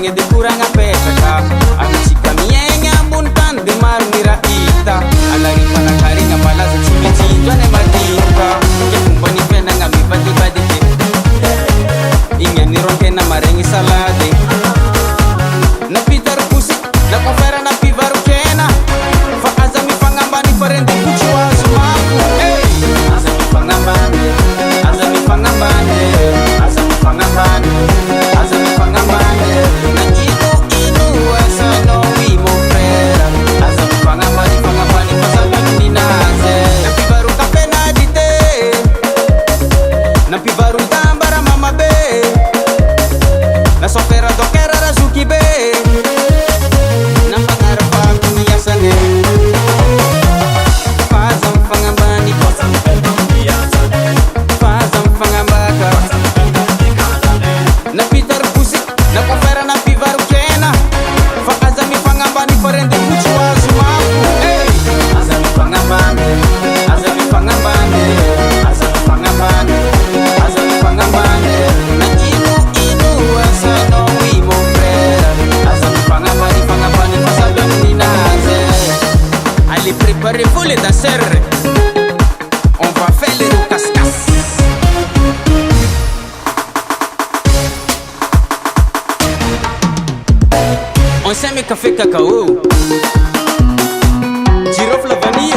sange de kurang apetaka Amichika mienya buntan de marmira ita Alari panakari ngapalaza chimichinjwa ne madinka Kekumbani pena ngami badi badi ke Inga nironke na marengi salade Na pitar pusi na kofera na pivaru kena Fa azami pangambani parente kuchu azumaku Hey! Azami pangambani Azami pangambani Azami pangambani Azami pangambani Na inu asa no wimo frera Azami pangambani pangambani Pasabani ninaze Na pivaru kapena dite Na pivaru tambara mama be Na sofera dokera razuki be Na pangarapa kumiyasane Fazam pangambani Fazam pangambaka Na pitar pusi Na kofera na pivaru kena Fa azami pangambani parente kuchu azumaku Hey! Azami pangambani Azami pangambani Azami pangambani Azami pangambani Na inu asa no wimo frera Azami pangambani pangambani Pasabani ninaze Allez préparez-vous les danseurs On va faire les roucas-cas On s'aime café cacao Girofle la vanille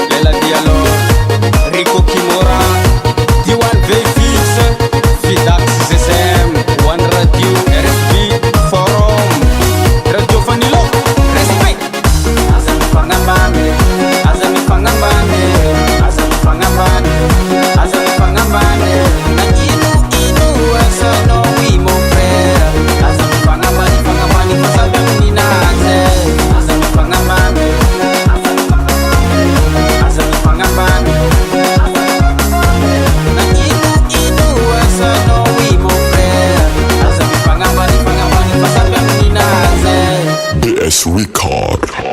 Lela Diallo, Rico Kimura, Diwan V-Fix, Fidax ZSM, One Radio, RFB, Forum, Radio Vanilo, Respect. Azami pangambani, Azami pangambani, Azami pangambani, Azami pangambani. Na inu asa no wimo frera. Azami pangambani, pangambani, pasabani ninaze. Azami pangambani, Azami pangambani, Azami pangambani. Na inu asa no wimo frera. Azami pangambani, pangambani, pasabani ninaze. DS Record.